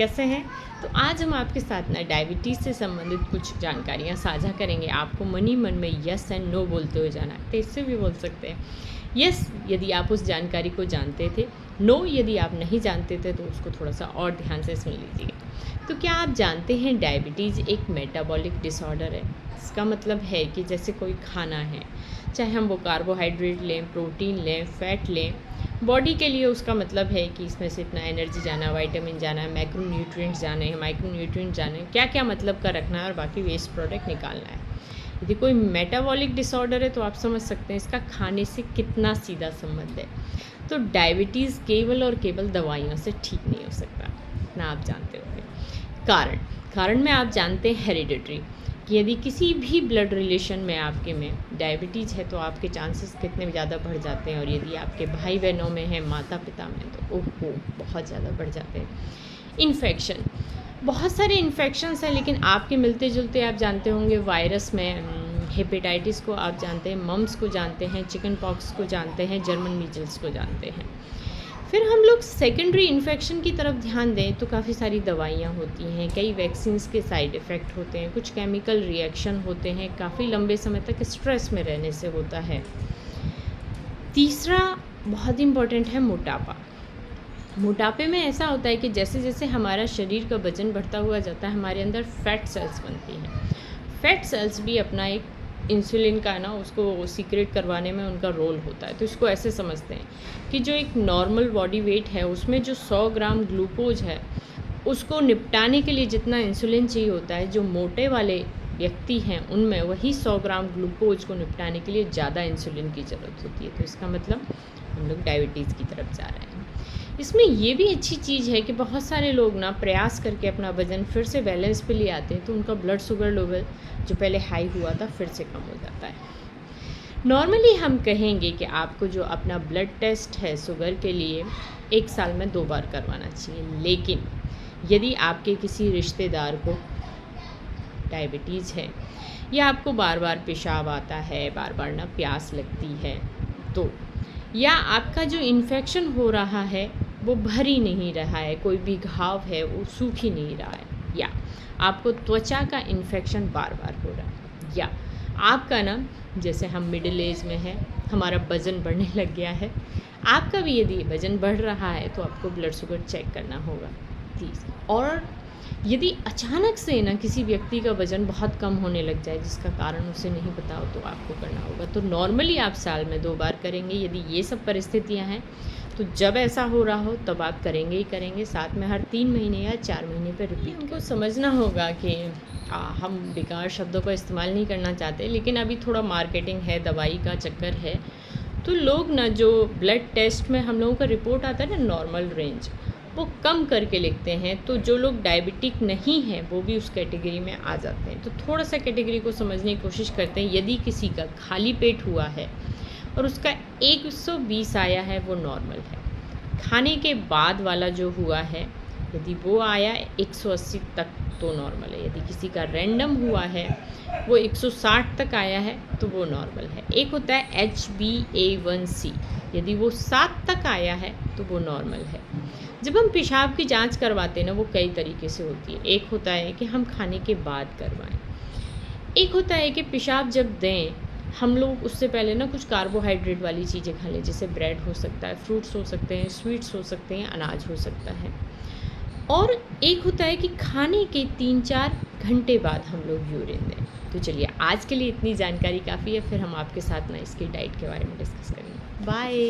कैसे हैं? तो आज हम आपके साथ ना डायबिटीज़ से संबंधित कुछ जानकारियाँ साझा करेंगे। आपको मन ही मन में यस एंड नो बोलते हुए जाना है। कैसे भी बोल सकते हैं। यस यदि आप उस जानकारी को जानते थे, नो यदि आप नहीं जानते थे तो उसको थोड़ा-सा और ध्यान से सुन लीजिए। तो क्या आप जानते हैं डायबिटीज़ एक मेटाबॉलिक डिसऑर्डर है? इसका मतलब है कि जैसे कोई खाना है, चाहे हम वो कार्बोहाइड्रेट लें, प्रोटीन लें, फैट लें, बॉडी के लिए उसका मतलब है कि इसमें से इतना एनर्जी जाना है, विटामिन जाना है, मैक्रोन्यूट्रिएंट्स जाने हैं, माइक्रोन्यूट्रिएंट्स जाने हैं, क्या-क्या मतलब का रखना है और बाकी वेस्ट प्रोडक्ट निकालना है। यदि कोई मेटाबॉलिक डिसऑर्डर है तो आप समझ सकते हैं इसका खाने से कितना सीधा संबंध है। तो डायबिटीज़ केवल और केवल दवाइयों से ठीक नहीं हो सकता, ना आप जानते होंगे। कारण में आप जानते हैं हेरिडिटरी, कि यदि किसी भी ब्लड रिलेशन में आपके में डायबिटीज़ है तो आपके चांसेस कितने ज़्यादा बढ़ जाते हैं, और यदि आपके भाई बहनों में है, माता पिता में, तो ओहो बहुत ज़्यादा बढ़ जाते हैं। इन्फेक्शन, बहुत सारे इन्फेक्शंस हैं, लेकिन आपके मिलते जुलते आप जानते होंगे वायरस में हेपेटाइटिस को आप जानते हैं, मम्स को जानते हैं, चिकन पॉक्स को जानते हैं, जर्मन मीजल्स को जानते हैं। फिर हम लोग सेकेंडरी इन्फेक्शन की तरफ ध्यान दें तो काफ़ी सारी दवाइयाँ होती हैं, कई वैक्सीन्स के साइड इफ़ेक्ट होते हैं, कुछ केमिकल रिएक्शन होते हैं, काफ़ी लंबे समय तक स्ट्रेस में रहने से होता है। तीसरा बहुत इम्पॉर्टेंट है मोटापा। मोटापे में ऐसा होता है कि जैसे जैसे हमारा शरीर का वजन बढ़ता हुआ जाता है, हमारे अंदर फैट सेल्स बनती हैं। फैट सेल्स भी अपना एक इंसुलिन का ना उसको सीक्रेट करवाने में उनका रोल होता है। तो इसको ऐसे समझते हैं कि जो एक नॉर्मल बॉडी वेट है उसमें जो 100 ग्राम ग्लूकोज है उसको निपटाने के लिए जितना इंसुलिन चाहिए होता है, जो मोटे वाले व्यक्ति हैं उनमें वही 100 ग्राम ग्लूकोज को निपटाने के लिए ज़्यादा इंसुलिन की ज़रूरत होती है। तो इसका मतलब हम लोग डायबिटीज़ की तरफ जा रहे हैं। इसमें ये भी अच्छी चीज़ है कि बहुत सारे लोग ना प्रयास करके अपना वज़न फिर से बैलेंस पे ले आते हैं, तो उनका ब्लड शुगर लेवल जो पहले हाई हुआ था फिर से कम हो जाता है। नॉर्मली हम कहेंगे कि आपको जो अपना ब्लड टेस्ट है शुगर के लिए 1 साल में 2 बार करवाना चाहिए, लेकिन यदि आपके किसी रिश्तेदार को डायबिटीज़ है या आपको बार बार पेशाब आता है, बार बार ना प्यास लगती है, तो या आपका जो इन्फेक्शन हो रहा है वो भर ही नहीं रहा है, कोई भी घाव है वो सूख ही नहीं रहा है, या आपको त्वचा का इन्फेक्शन बार बार हो रहा है, या आपका ना जैसे हम मिडिल एज में है, हमारा वज़न बढ़ने लग गया है, आपका भी यदि वज़न बढ़ रहा है तो आपको ब्लड शुगर चेक करना होगा प्लीज़। और यदि अचानक से ना किसी व्यक्ति का वज़न बहुत कम होने लग जाए जिसका कारण उसे नहीं पता हो, तो आपको करना होगा। तो नॉर्मली आप साल में 2 बार करेंगे। यदि ये सब परिस्थितियां हैं तो जब ऐसा हो रहा हो तब आप करेंगे ही करेंगे, साथ में हर 3 महीने या 4 महीने पर रिपीट। हमको समझना होगा कि हम बेकार शब्दों का इस्तेमाल नहीं करना चाहते, लेकिन अभी थोड़ा मार्केटिंग है, दवाई का चक्कर है, तो लोग ना जो ब्लड टेस्ट में हम लोगों का रिपोर्ट आता है ना नॉर्मल रेंज, वो कम करके लिखते हैं। तो जो लोग डायबिटिक नहीं हैं वो भी उस कैटेगरी में आ जाते हैं। तो थोड़ा सा कैटेगरी को समझने की कोशिश करते हैं। यदि किसी का खाली पेट हुआ है और उसका 120 आया है वो नॉर्मल है। खाने के बाद वाला जो हुआ है यदि वो आया 180 तक तो नॉर्मल है। यदि किसी का रैंडम हुआ है वो 160 तक आया है तो वो नॉर्मल है। एक होता है HbA1c, यदि वो 7 तक आया है तो वो नॉर्मल है। जब हम पेशाब की जांच करवाते हैं ना वो कई तरीके से होती है। एक होता है कि हम खाने के बाद करवाएं, एक होता है कि पेशाब जब दें हम लोग उससे पहले ना कुछ कार्बोहाइड्रेट वाली चीज़ें खा लें, जैसे ब्रेड हो सकता है, फ्रूट्स हो सकते हैं, स्वीट्स हो सकते हैं, अनाज हो सकता है। और एक होता है कि खाने के 3-4 घंटे बाद हम लोग यूरिन दें। तो चलिए आज के लिए इतनी जानकारी काफ़ी है, फिर हम आपके साथ ना इसकी डाइट के बारे में डिस्कस करेंगे। बाय।